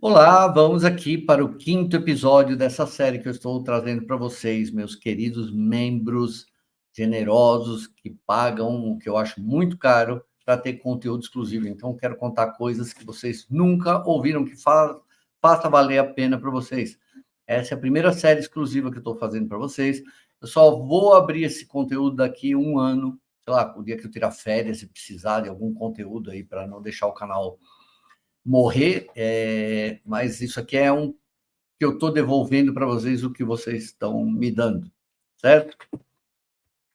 Olá, vamos aqui para o quinto episódio dessa série que eu estou trazendo para vocês, meus queridos membros generosos que pagam o que eu acho muito caro para ter conteúdo exclusivo. Então, eu quero contar coisas que vocês nunca ouviram, que faça valer a pena para vocês. Essa é a primeira série exclusiva que eu estou fazendo para vocês. Eu só vou abrir esse conteúdo daqui a um ano, sei lá, o dia que eu tirar férias, se precisar de algum conteúdo aí para não deixar o canal morrer, mas isso aqui é que eu estou devolvendo para vocês o que vocês estão me dando, certo?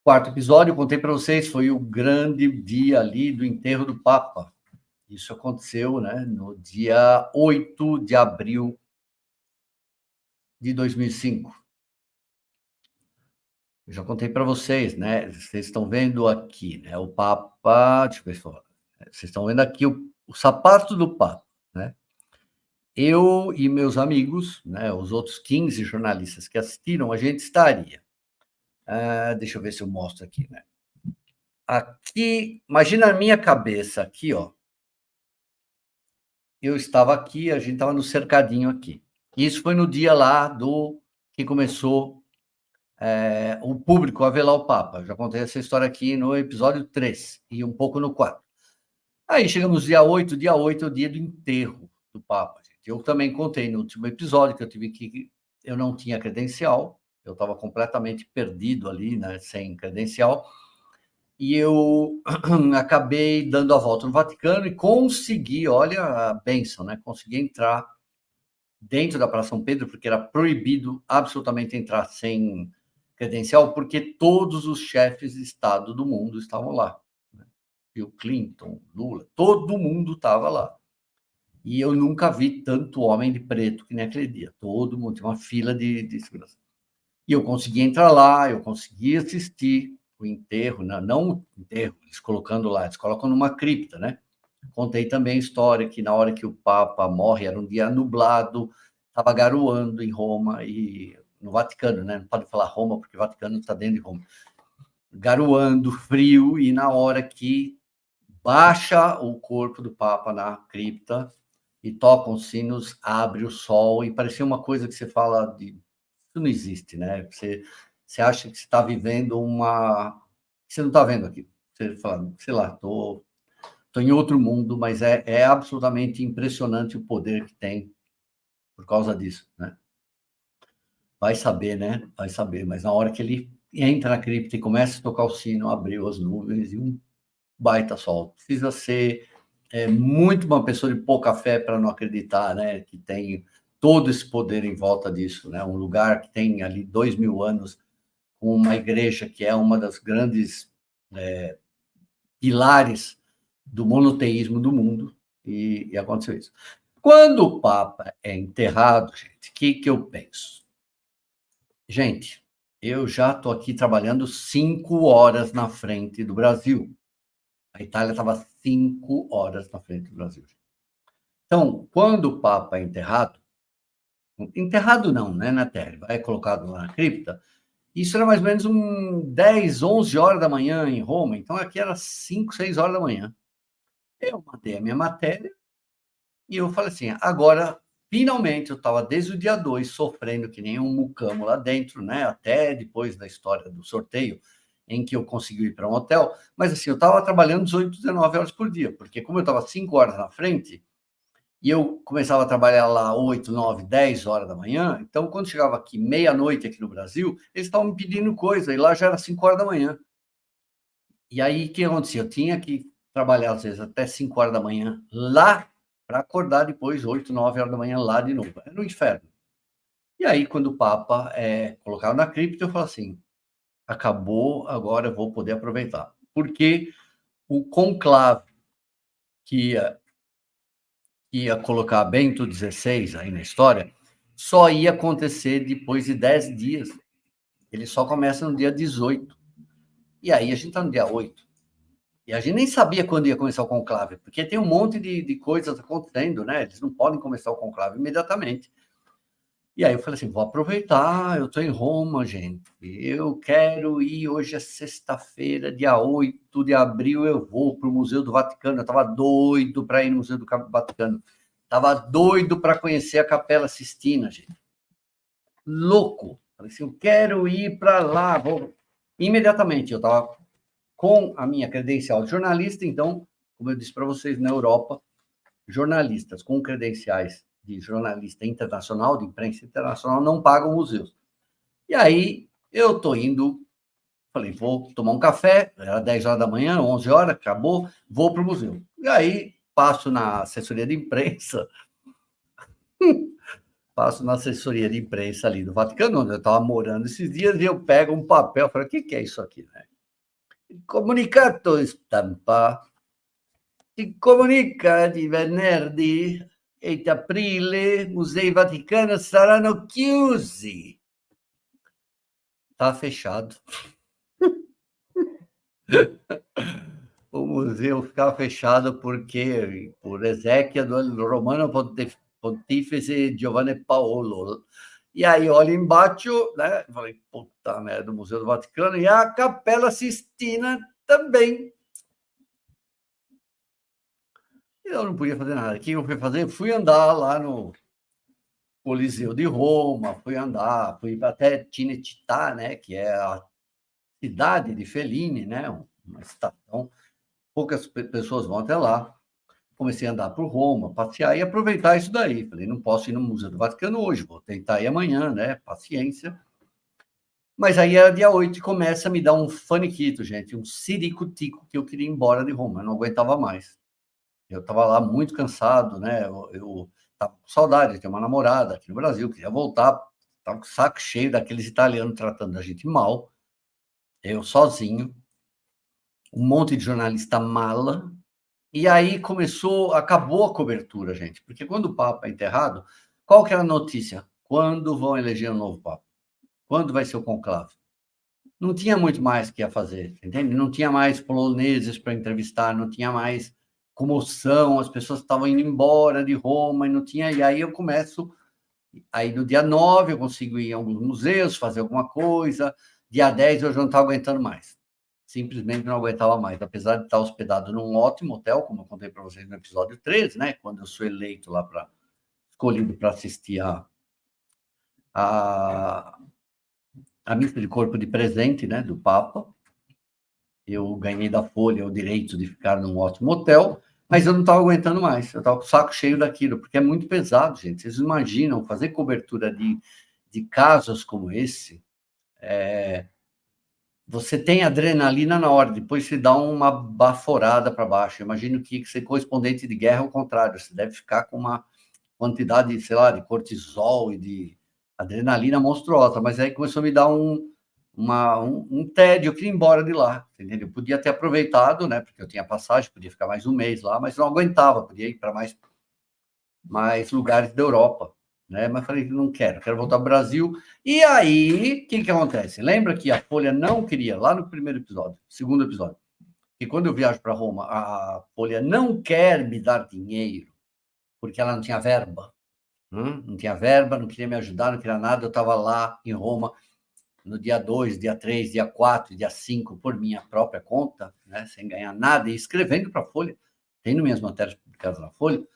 Quarto episódio, eu contei para vocês, foi o grande dia ali do enterro do Papa. Isso aconteceu, né, no dia 8 de abril de 2005. Eu já contei para vocês, né? Vocês estão vendo aqui, né? O Papa, deixa eu ver se vocês estão vendo aqui o sapato do Papa, né? Eu e meus amigos, né, os outros 15 jornalistas que assistiram, a gente estaria. Deixa eu ver se eu mostro aqui, né? Aqui, imagina a minha cabeça aqui, ó. Eu estava aqui, a gente estava no cercadinho aqui. Isso foi no dia lá do que começou o público a velar o Papa. Eu já contei essa história aqui no episódio 3 e um pouco no 4. Aí chegamos dia 8 é o dia do enterro do Papa. Gente. Eu também contei no último episódio que eu não tinha credencial, eu estava completamente perdido ali, né, sem credencial, e eu acabei dando a volta no Vaticano e consegui, olha a bênção, né, consegui entrar dentro da Praça São Pedro, porque era proibido absolutamente entrar sem credencial, porque todos os chefes de Estado do mundo estavam lá. Bill Clinton, Lula, todo mundo estava lá. E eu nunca vi tanto homem de preto que nem aquele dia. Todo mundo, tinha uma fila de segurança. E eu consegui entrar lá, eu consegui assistir o enterro, não o enterro, eles colocando lá, eles colocam numa cripta, né? Contei também a história que na hora que o Papa morre, era um dia nublado, estava garoando em Roma e no Vaticano, né? Não pode falar Roma, porque o Vaticano está dentro de Roma. Garoando, frio, e na hora que baixa o corpo do Papa na cripta e tocam os sinos, abre o sol, e parecia uma coisa que você fala de... Isso não existe, né? Você acha que você está vivendo uma... Você não está vendo aqui. Você fala, sei lá, estou em outro mundo, mas é absolutamente impressionante o poder que tem por causa disso, né? Vai saber, né? Vai saber, mas na hora que ele entra na cripta e começa a tocar o sino, abriu as nuvens e um baita sol. Precisa ser muito uma pessoa de pouca fé para não acreditar, né, que tem todo esse poder em volta disso, né? Um lugar que tem ali 2000 anos, uma igreja que é uma das grandes pilares do monoteísmo do mundo, e aconteceu isso. Quando o Papa é enterrado, gente, o que eu penso? Gente, eu já estou aqui trabalhando 5 horas na frente do Brasil. A Itália estava 5 horas na frente do Brasil. Então, quando o Papa é enterrado não, né, na terra, é colocado lá na cripta, isso era mais ou menos 10, 11 horas da manhã em Roma, então aqui era 5, 6 horas da manhã. Eu mandei a minha matéria e eu falei assim, agora, finalmente, eu estava desde o dia 2 sofrendo que nem um mucamo lá dentro, né, até depois da história do sorteio, em que eu consegui ir para um hotel, mas assim, eu estava trabalhando 18, 19 horas por dia, porque como eu estava 5 horas na frente, e eu começava a trabalhar lá 8, 9, 10 horas da manhã, então quando chegava aqui meia-noite aqui no Brasil, eles estavam me pedindo coisa, e lá já era 5 horas da manhã. E aí o que acontecia? Eu tinha que trabalhar às vezes até 5 horas da manhã lá, para acordar depois 8, 9 horas da manhã lá de novo. Era um inferno. E aí quando o Papa colocava na cripta, eu falava assim, acabou, agora eu vou poder aproveitar. Porque o conclave que ia colocar Bento XVI aí na história, só ia acontecer depois de 10 dias. Ele só começa no dia 18. E aí a gente está no dia 8. E a gente nem sabia quando ia começar o conclave, porque tem um monte de coisas acontecendo, né? Eles não podem começar o conclave imediatamente. E aí eu falei assim, vou aproveitar, eu estou em Roma, gente. Eu quero ir, hoje é sexta-feira, dia 8 de abril, eu vou para o Museu do Vaticano. Eu estava doido para ir no Museu do Vaticano. Estava doido para conhecer a Capela Sistina, gente. Louco. Falei assim, eu quero ir para lá. Vou... Imediatamente, eu estava com a minha credencial de jornalista, então, como eu disse para vocês, na Europa, jornalistas com credenciais de jornalista internacional, de imprensa internacional, não pagam museus. E aí, eu estou indo, falei, vou tomar um café, era 10 horas da manhã, 11 horas, acabou, vou para o museu. E aí, passo na assessoria de imprensa, ali do Vaticano, onde eu estava morando esses dias, e eu pego um papel, falei, o que é isso aqui? Né? Comunicato stampa, si comunica di venerdì e di aprile musei Vaticano saranno chiusi. Está fechado. O museu ficava fechado porque, por Ezequiel do Romano Pontífice Giovanni Paolo. E aí, olha embaixo, né? Falei, puta merda, o Museu do Vaticano e a Capela Sistina também. Eu não podia fazer nada. O que eu fui fazer? Fui andar lá no Coliseu de Roma, fui até Cinecittà, né? Que é a cidade de Fellini, né? Uma estação. Poucas pessoas vão até lá. Comecei a andar por Roma, passear e aproveitar isso daí. Falei, não posso ir no Museu do Vaticano hoje, vou tentar ir amanhã, né? Paciência. Mas aí era dia 8 e começa a me dar um faniquito, gente, um ciricutico que eu queria ir embora de Roma, eu não aguentava mais. Eu estava lá muito cansado, né? Eu estava com saudade de ter uma namorada aqui no Brasil, queria voltar, estava com o saco cheio daqueles italianos tratando a gente mal, eu sozinho, um monte de jornalista mala. E aí acabou a cobertura, gente, porque quando o Papa é enterrado, qual que era a notícia? Quando vão eleger um novo Papa? Quando vai ser o conclave? Não tinha muito mais que a fazer, entende? Não tinha mais poloneses para entrevistar, não tinha mais comoção, as pessoas estavam indo embora de Roma e não tinha. E aí eu começo. Aí no dia 9 eu consigo ir em alguns museus, fazer alguma coisa. Dia 10 eu já não estava aguentando mais. Simplesmente não aguentava mais. Apesar de estar hospedado num ótimo hotel, como eu contei para vocês no episódio 13, né? Quando eu sou eleito lá escolhido para assistir a, a missa de corpo de presente, né? Do Papa. Eu ganhei da Folha o direito de ficar num ótimo hotel, mas eu não estava aguentando mais. Eu estava com o saco cheio daquilo, porque é muito pesado, gente. Vocês imaginam fazer cobertura de casos como esse? Você tem adrenalina na hora, depois você dá uma baforada para baixo. Eu imagino que ser correspondente de guerra é o contrário. Você deve ficar com uma quantidade, sei lá, de cortisol e de adrenalina monstruosa. Mas aí começou a me dar um tédio, eu queria ir embora de lá, entendeu? Eu podia ter aproveitado, né? Porque eu tinha passagem, podia ficar mais um mês lá, mas não aguentava, podia ir para mais lugares da Europa, né? Mas falei que não quero voltar ao Brasil. E aí, o que acontece? Lembra que a Folha não queria, lá no primeiro episódio, segundo episódio, que quando eu viajo para Roma, a Folha não quer me dar dinheiro, porque ela não tinha verba. Não tinha verba, não queria me ajudar, não queria nada. Eu estava lá em Roma no dia 2, dia 3, dia 4, dia 5, por minha própria conta, né, sem ganhar nada, e escrevendo para a Folha. Tenho minhas matérias publicadas na Folha.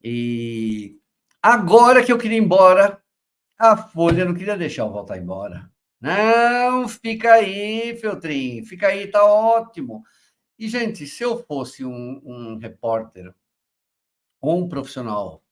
E agora que eu queria ir embora, a Folha não queria deixar eu voltar embora. Não, fica aí, Feltrin, fica aí, tá ótimo. E, gente, se eu fosse um repórter ou um profissional,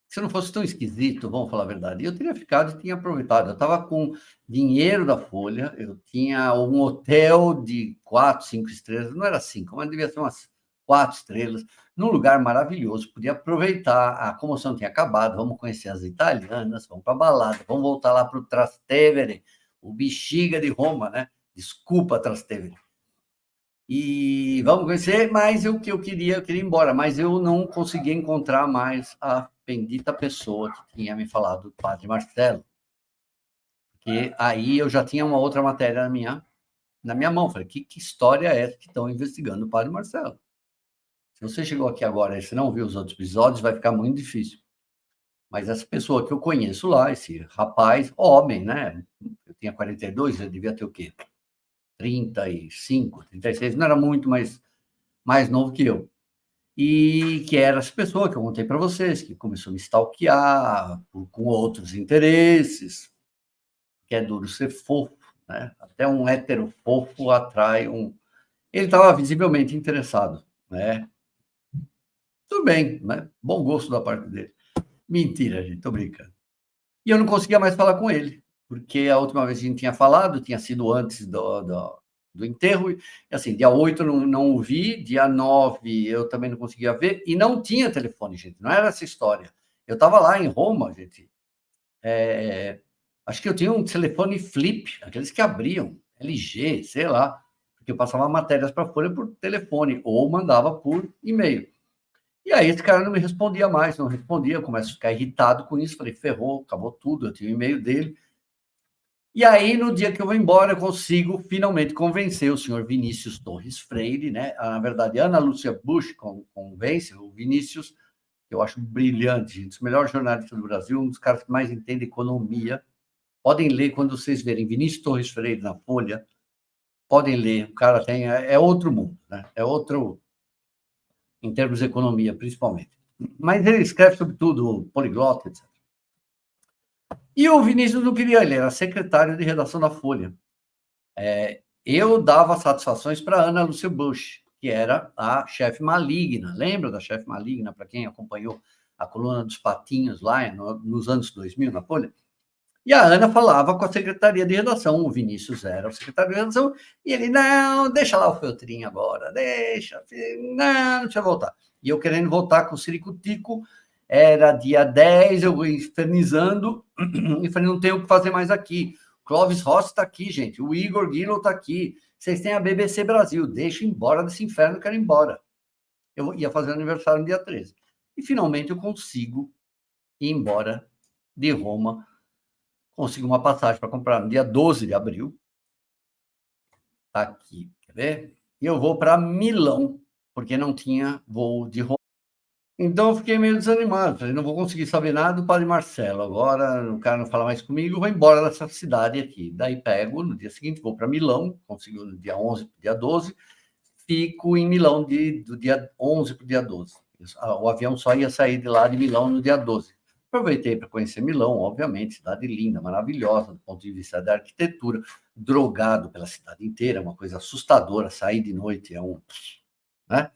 se não fosse tão esquisito, vamos falar a verdade, eu teria ficado e tinha aproveitado. Eu estava com dinheiro da Folha, eu tinha um hotel de 4, 5 estrelas, não era 5, mas devia ser umas 4 estrelas, num lugar maravilhoso. Podia aproveitar, a comoção tinha acabado, vamos conhecer as italianas, vamos para a balada, vamos voltar lá para o Trastevere, o bexiga de Roma, né? Desculpa, Trastevere. E vamos conhecer, mas o que eu queria ir embora, mas eu não conseguia encontrar mais a bendita pessoa que tinha me falado do Padre Marcelo. Porque aí eu já tinha uma outra matéria na minha mão. Falei, que história é essa que estão investigando o Padre Marcelo? Se você chegou aqui agora e você não viu os outros episódios, vai ficar muito difícil. Mas essa pessoa que eu conheço lá, esse rapaz, homem, né? Eu tinha 42, eu devia ter o quê? 35, 36, não era muito mais novo que eu. e que era essa pessoa que eu contei para vocês, que começou a me stalkear com outros interesses, que é duro ser fofo, né? Até um hétero fofo atrai um... Ele estava visivelmente interessado, né? Tudo bem, né? Bom gosto da parte dele. Mentira, gente, tô brincando. E eu não conseguia mais falar com ele, porque a última vez que a gente tinha falado tinha sido antes do enterro, e assim, dia 8 eu não o vi, dia 9 eu também não conseguia ver, e não tinha telefone, gente, não era essa história. Eu estava lá em Roma, gente, acho que eu tinha um telefone flip, aqueles que abriam, LG, sei lá, porque eu passava matérias para a Folha por telefone, ou mandava por e-mail. E aí esse cara não me respondia mais, não respondia, eu começo a ficar irritado com isso, falei, ferrou, acabou tudo, eu tinha o e-mail dele. E aí, no dia que eu vou embora, eu consigo finalmente convencer o senhor Vinícius Torres Freire, né? Na verdade, Ana Lúcia Busch convence o Vinícius, que eu acho brilhante, um dos melhores jornalistas do Brasil, um dos caras que mais entende economia. Podem ler quando vocês verem Vinícius Torres Freire na Folha, podem ler, o cara tem, é outro mundo, né? É outro, em termos de economia, principalmente. Mas ele escreve sobre tudo, poliglota, etc. E o Vinícius não queria, ele era secretário de redação da Folha. Eu dava satisfações para Ana Lúcia Busch, que era a chefe maligna. Lembra da chefe maligna, para quem acompanhou a coluna dos Patinhos lá nos anos 2000 na Folha? E a Ana falava com a secretaria de redação, o Vinícius era o secretário de redação, e ele, não, deixa lá o feltrinho agora, deixa, não deixa eu voltar. E eu querendo voltar com o Ciricutico, era dia 10, eu infernizando, e falei, não tenho o que fazer mais aqui. Clóvis Rossi está aqui, gente, o Igor Guilherme está aqui, vocês têm a BBC Brasil, deixa eu ir embora desse inferno, eu quero ir embora. Eu ia fazer aniversário no dia 13. E finalmente eu consigo ir embora de Roma, consegui uma passagem para comprar no dia 12 de abril. Tá aqui, quer ver? E eu vou para Milão, porque não tinha voo de Roma. Então eu fiquei meio desanimado, falei, não vou conseguir saber nada do Padre Marcelo. Agora o cara não fala mais comigo, vou embora dessa cidade aqui. Daí pego, no dia seguinte, vou para Milão, consigo no dia 11 para o dia 12, fico em Milão do dia 11 para o dia 12. O avião só ia sair de lá de Milão no dia 12. Aproveitei para conhecer Milão, obviamente, cidade linda, maravilhosa, do ponto de vista da arquitetura, drogado pela cidade inteira, uma coisa assustadora, sair de noite é um... Né?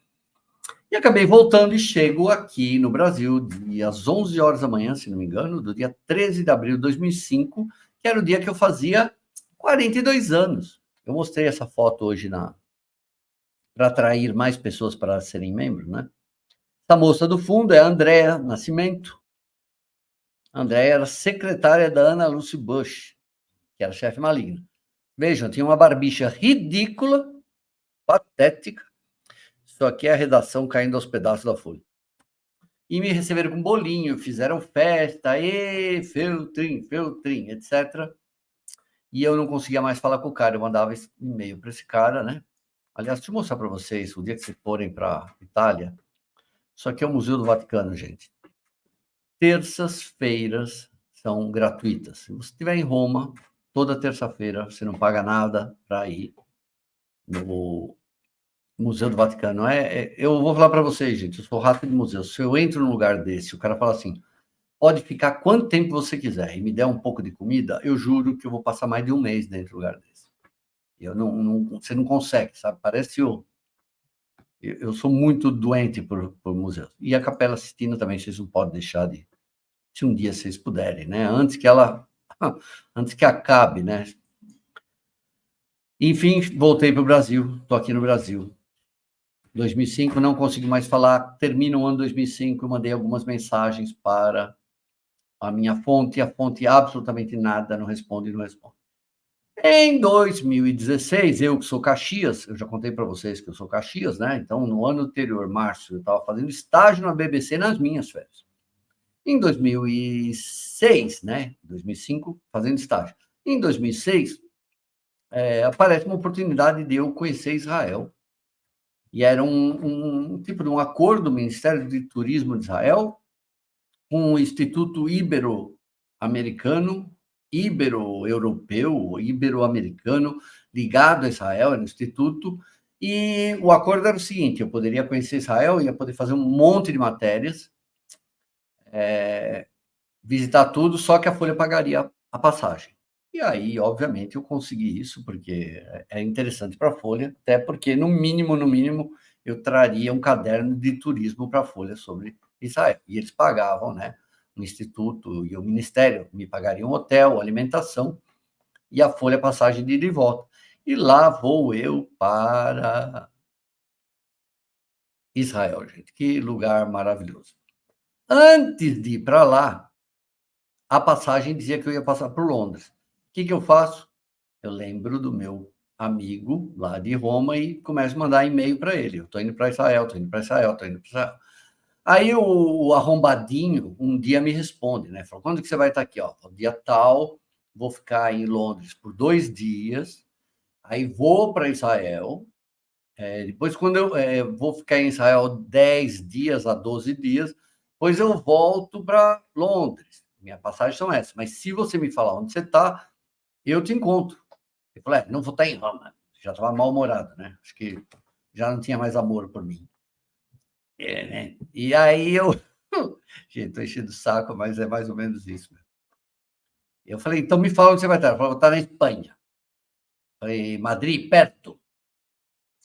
E acabei voltando e chego aqui no Brasil, às 11 horas da manhã, se não me engano, do dia 13 de abril de 2005, que era o dia que eu fazia 42 anos. Eu mostrei essa foto hoje para atrair mais pessoas para serem membros, né? Essa moça do fundo é a Andréa Nascimento. A Andréa era secretária da Ana Lúcia Busch, que era chefe maligno. Vejam, tinha uma barbicha ridícula, patética. Isso aqui é a redação caindo aos pedaços da Folha. E me receberam com bolinho, fizeram festa, feltrim, etc. E eu não conseguia mais falar com o cara, eu mandava e-mail para esse cara, né? Aliás, deixa eu mostrar para vocês, o dia que vocês forem para a Itália, isso aqui é o Museu do Vaticano, gente. Terças-feiras são gratuitas. Se você estiver em Roma, toda terça-feira você não paga nada para ir no Museu do Vaticano. Eu vou falar para vocês, gente, eu sou rato de museu. Se eu entro num lugar desse, o cara fala assim, pode ficar quanto tempo você quiser e me der um pouco de comida, eu juro que eu vou passar mais de um mês dentro do lugar desse. Você não consegue, sabe? Parece eu sou muito doente por museus. E a Capela Sistina também, vocês não podem deixar de... Se um dia vocês puderem, né? Antes que acabe, né? Enfim, voltei para o Brasil, estou aqui no Brasil. 2005, não consigo mais falar, termina o ano 2005, eu mandei algumas mensagens para a minha fonte, a fonte absolutamente nada, não responde. Em 2016, eu que sou Caxias, eu já contei para vocês que eu sou Caxias, né? Então, no ano anterior, março, eu estava fazendo estágio na BBC nas minhas férias. Em 2006, né? 2005, fazendo estágio. Em 2006, aparece uma oportunidade de eu conhecer Israel. E era um tipo de um acordo do Ministério de Turismo de Israel com o Instituto Ibero-Americano, Ibero-Europeu, Ibero-Americano, ligado a Israel, era um instituto, E o acordo era o seguinte: eu poderia conhecer Israel, ia poder fazer um monte de matérias, visitar tudo, só que a Folha pagaria a passagem. E aí, obviamente, eu consegui isso, porque é interessante para a Folha, até porque, no mínimo, eu traria um caderno de turismo para a Folha sobre Israel. E eles pagavam, né? O Instituto e o Ministério me pagariam hotel, alimentação, e a Folha passagem de ida e volta. E lá vou eu para Israel, gente. Que lugar maravilhoso. Antes de ir para lá, a passagem dizia que eu ia passar por Londres. O que eu faço? Eu lembro do meu amigo lá de Roma e começo a mandar e-mail para ele. Eu estou indo para Israel, estou indo para Israel, estou indo para Israel. Aí o arrombadinho um dia me responde, né? Falou, quando que você vai estar aqui? Ó, dia tal, vou ficar em Londres por 2 dias, aí vou para Israel, depois quando eu vou ficar em Israel 10 dias a 12 dias, depois eu volto para Londres. Minha passagem são essas, mas se você me falar onde você está, eu te encontro. Eu falei, não vou estar em Roma. Já estava mal-humorado, né? Acho que já não tinha mais amor por mim. Né? E aí eu... Gente, estou enchendo o saco, mas é mais ou menos isso. Eu falei, então me fala onde você vai estar. Eu falei, vou estar na Espanha. Eu falei, Madrid, perto.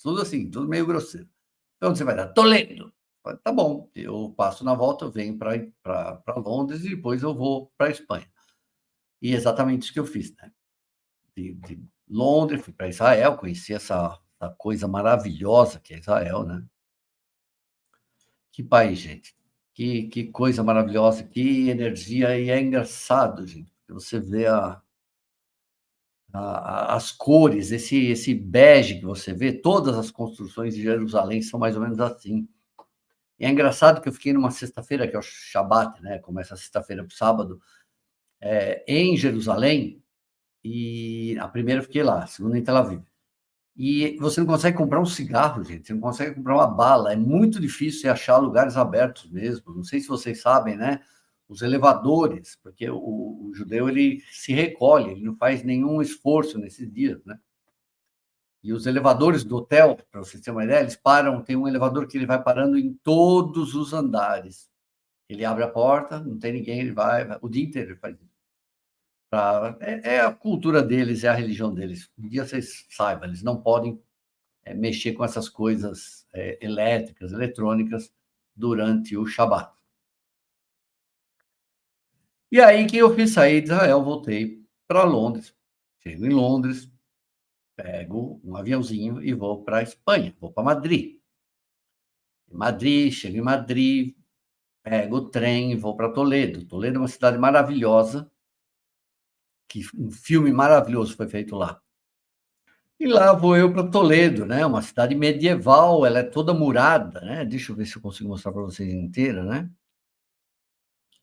Tudo assim, tudo meio grosseiro. Então, onde você vai estar? Toledo. Eu falei, tá bom, eu passo na volta, eu venho para Londres e depois eu vou para a Espanha. E exatamente isso que eu fiz, né? De Londres, fui para Israel, conheci essa coisa maravilhosa que é Israel, né? Que país, gente. Que coisa maravilhosa, que energia. E é engraçado, gente, porque você vê as cores, esse bege que você vê, todas as construções de Jerusalém são mais ou menos assim. E é engraçado que eu fiquei numa sexta-feira, que é o Shabat, né? Começa a sexta-feira para o sábado, em Jerusalém, e a primeira eu fiquei lá, a segunda em Tel Aviv. E você não consegue comprar um cigarro, gente, você não consegue comprar uma bala, é muito difícil achar lugares abertos mesmo. Não sei se vocês sabem, né? Os elevadores, porque o judeu ele se recolhe, ele não faz nenhum esforço nesses dias, né? E os elevadores do hotel, para vocês terem uma ideia, eles param, tem um elevador que ele vai parando em todos os andares. Ele abre a porta, não tem ninguém, ele vai o dia inteiro ele faz isso. É a cultura deles, é a religião deles. Um dia vocês saibam, eles não podem mexer com essas coisas elétricas, eletrônicas, durante o Shabat. E aí que eu fiz sair de Israel, voltei para Londres. Chego em Londres, pego um aviãozinho e vou para a Espanha, vou para Madrid. Madrid, chego em Madrid, pego o trem e vou para Toledo. Toledo é uma cidade maravilhosa, que um filme maravilhoso foi feito lá. E lá vou eu para Toledo, né? Uma cidade medieval, ela é toda murada, né? Deixa eu ver se eu consigo mostrar para vocês inteira, né?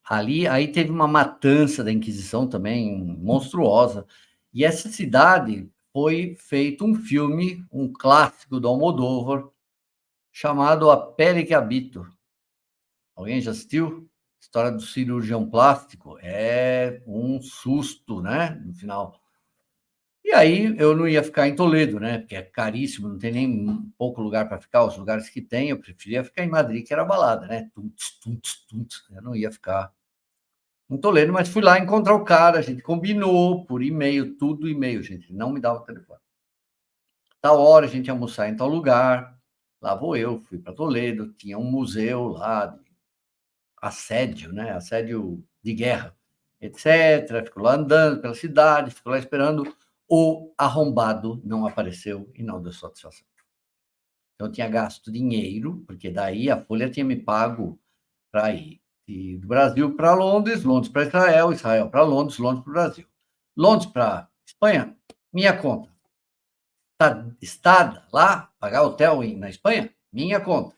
Ali, aí teve uma matança da Inquisição também monstruosa. E essa cidade foi feito um filme, um clássico do Almodóvar, chamado A Pele que Habito. Alguém já assistiu? História do cirurgião plástico. É um susto, né? No final. E aí eu não ia ficar em Toledo, né? Porque é caríssimo, não tem nem pouco lugar para ficar. Os lugares que tem, eu preferia ficar em Madrid, que era balada, né? Tunts, tunts, tunts. Eu não ia ficar em Toledo, mas fui lá encontrar o cara, a gente combinou por e-mail, tudo e-mail, gente, não me dava o telefone. Tal hora a gente ia almoçar em tal lugar, lá vou eu, fui para Toledo, tinha um museu lá, de assédio, né? Assédio de guerra, etc. Fico lá andando pela cidade, fico lá esperando. O arrombado não apareceu e não deu satisfação. Então, eu tinha gasto dinheiro, porque daí a Folha tinha me pago para ir do Brasil para Londres, Londres para Israel, Israel para Londres, Londres para o Brasil. Londres para Espanha, minha conta. Estada lá, pagar hotel na Espanha, minha conta.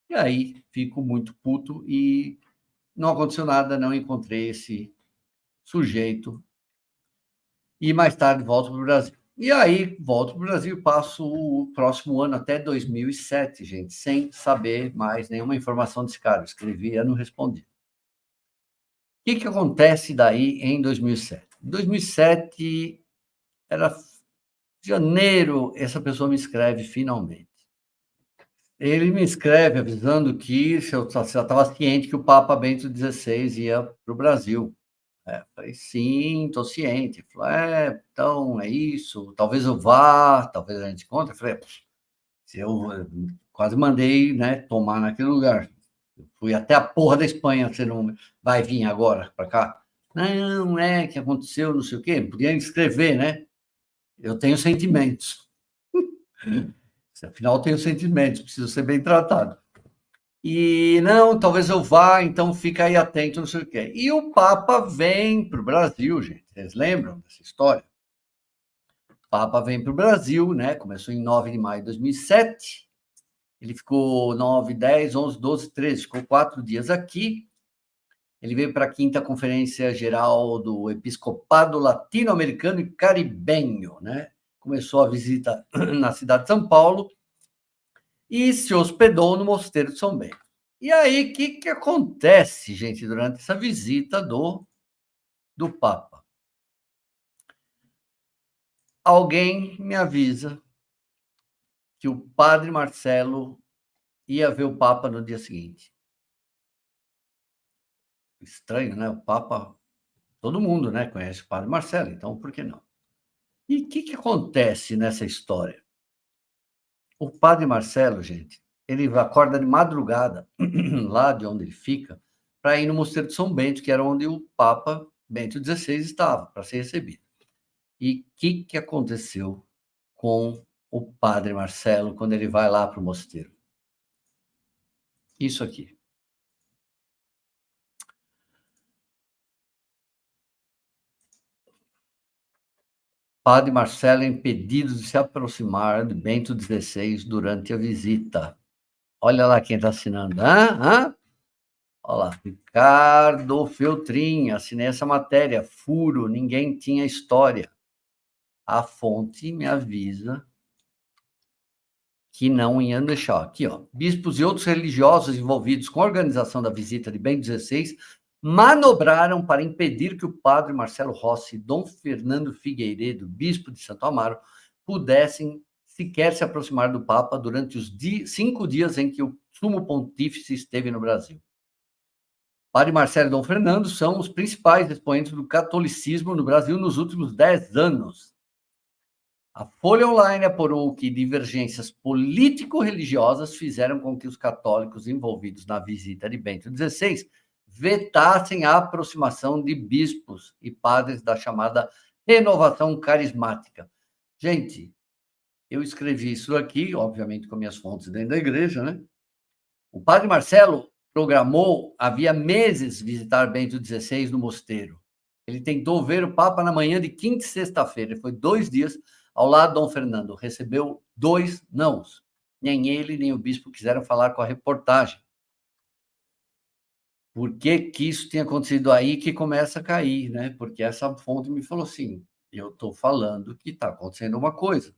E aí fico muito puto e não aconteceu nada, não encontrei esse sujeito. E mais tarde volto para o Brasil. E aí volto para o Brasil e passo o próximo ano até 2007, gente, sem saber mais nenhuma informação desse cara. Eu escrevia, não respondia. O que acontece daí em 2007? Em 2007, era Janeiro, essa pessoa me escreve finalmente. Ele me escreve avisando que eu já estava ciente que o Papa Bento XVI ia para o Brasil. Falei, sim, estou ciente. Ele falou, então é isso, talvez eu vá, talvez a gente encontre. Eu falei, se eu quase mandei, né, tomar naquele lugar. Eu fui até a porra da Espanha, você não vai vir agora para cá? Não, que aconteceu, não sei o quê. Podia escrever, né? Eu tenho sentimentos. Afinal, eu tenho sentimentos, preciso ser bem tratado. E não, talvez eu vá, então fica aí atento, não sei o quê. E o Papa vem para o Brasil, gente. Vocês lembram dessa história? O Papa vem para o Brasil, né? Começou em 9 de maio de 2007. Ele ficou 9, 10, 11, 12, 13, ficou 4 dias aqui. Ele veio para a 5ª Conferência Geral do Episcopado Latino-Americano e Caribenho, né? Começou a visita na cidade de São Paulo e se hospedou no Mosteiro de São Bento. E aí, o que acontece, gente, durante essa visita do Papa? Alguém me avisa que o padre Marcelo ia ver o Papa no dia seguinte. Estranho, né? O Papa, todo mundo, né, conhece o padre Marcelo, então por que não? E o que acontece nessa história? O padre Marcelo, gente, ele acorda de madrugada, lá de onde ele fica, para ir no Mosteiro de São Bento, que era onde o Papa Bento XVI estava, para ser recebido. E o que aconteceu com o padre Marcelo quando ele vai lá para o mosteiro? Isso aqui. Padre Marcelo é impedido de se aproximar de Bento XVI durante a visita. Olha lá quem está assinando. Olha lá, Ricardo Feltrin, assinei essa matéria. Furo, ninguém tinha história. A fonte me avisa que não iam deixar. Aqui, ó. Bispos e outros religiosos envolvidos com a organização da visita de Bento XVI manobraram para impedir que o padre Marcelo Rossi e Dom Fernando Figueiredo, bispo de Santo Amaro, pudessem sequer se aproximar do Papa durante os 5 dias em que o sumo pontífice esteve no Brasil. Padre Marcelo e Dom Fernando são os principais expoentes do catolicismo no Brasil nos últimos 10 anos. A Folha Online apurou que divergências político-religiosas fizeram com que os católicos envolvidos na visita de Bento XVI vetassem a aproximação de bispos e padres da chamada renovação carismática. Gente, eu escrevi isso aqui, obviamente com minhas fontes dentro da igreja, né? O padre Marcelo programou, havia meses, visitar Bento XVI no mosteiro. Ele tentou ver o Papa na manhã de quinta e sexta-feira. Foi 2 dias ao lado de Dom Fernando. Recebeu 2 nãos. Nem ele, nem o bispo quiseram falar com a reportagem. Por que isso tinha acontecido aí que começa a cair, né? Porque essa fonte me falou assim, eu estou falando que está acontecendo uma coisa.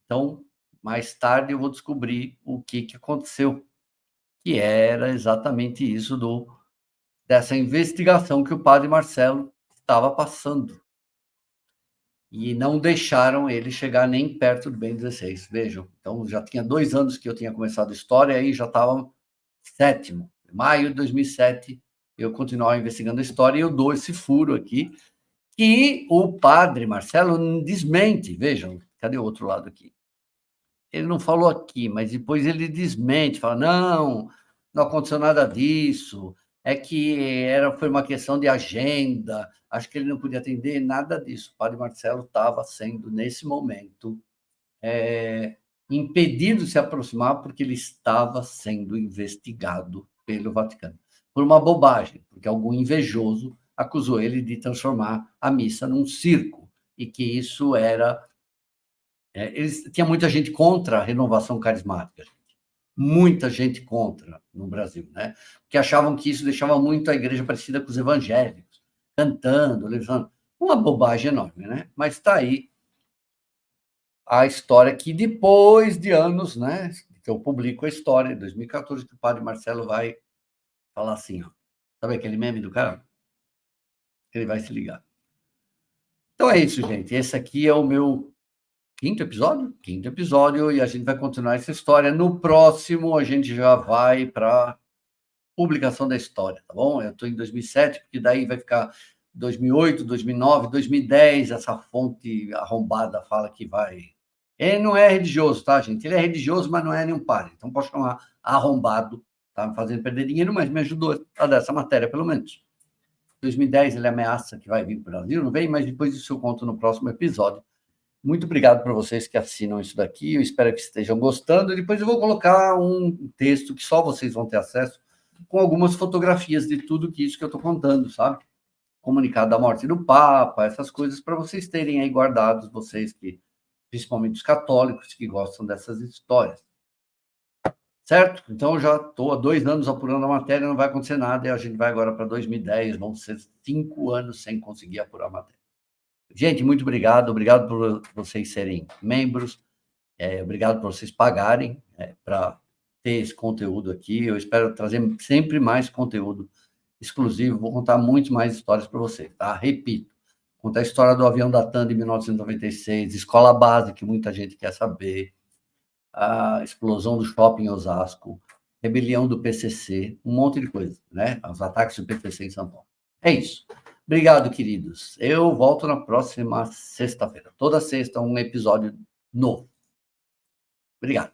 Então, mais tarde eu vou descobrir o que aconteceu, que era exatamente isso dessa investigação que o padre Marcelo estava passando. E não deixaram ele chegar nem perto do Bento XVI. Vejam, então já tinha 2 anos que eu tinha começado a história, aí já estava 7º. Maio de 2007, eu continuava investigando a história e eu dou esse furo aqui, que o padre Marcelo desmente. Vejam, cadê o outro lado aqui? Ele não falou aqui, mas depois ele desmente, fala, não aconteceu nada disso, é que foi uma questão de agenda, acho que ele não podia atender, nada disso. O padre Marcelo estava sendo, nesse momento, impedido de se aproximar porque ele estava sendo investigado pelo Vaticano, por uma bobagem, porque algum invejoso acusou ele de transformar a missa num circo, e que isso era... tinha muita gente contra a renovação carismática, muita gente contra no Brasil, né? Porque achavam que isso deixava muito a igreja parecida com os evangélicos, cantando, levando uma bobagem enorme, né? Mas está aí a história que depois de anos, né, que eu publico a história, em 2014, que o padre Marcelo vai falar assim, ó, sabe aquele meme do cara? Ele vai se ligar. Então é isso, gente. Esse aqui é o meu Quinto episódio? Quinto episódio, e a gente vai continuar essa história. No próximo, a gente já vai para publicação da história, tá bom? Eu estou em 2007, porque daí vai ficar 2008, 2009, 2010, essa fonte arrombada fala que vai... Ele não é religioso, tá, gente? Ele é religioso, mas não é nenhum padre. Então, posso chamar arrombado, tá me fazendo perder dinheiro, mas me ajudou a dar essa matéria, pelo menos. 2010, ele ameaça que vai vir para o Brasil, não vem, mas depois disso eu conto no próximo episódio. Muito obrigado para vocês que assinam isso daqui, eu espero que estejam gostando. Depois eu vou colocar um texto que só vocês vão ter acesso, com algumas fotografias de tudo que isso que eu estou contando, sabe? Comunicado da morte do Papa, essas coisas para vocês terem aí guardados, vocês que, principalmente os católicos que gostam dessas histórias. Certo? Então, eu já estou há 2 anos apurando a matéria, não vai acontecer nada, e a gente vai agora para 2010, vão ser 5 anos sem conseguir apurar a matéria. Gente, muito obrigado por vocês serem membros, obrigado por vocês pagarem para ter esse conteúdo aqui. Eu espero trazer sempre mais conteúdo exclusivo, vou contar muito mais histórias para vocês, tá? Repito, contar a história do avião da TAM de 1996, escola base, que muita gente quer saber, a explosão do shopping em Osasco, rebelião do PCC, um monte de coisa, né? Os ataques do PCC em São Paulo. É isso. Obrigado, queridos. Eu volto na próxima sexta-feira. Toda sexta, um episódio novo. Obrigado.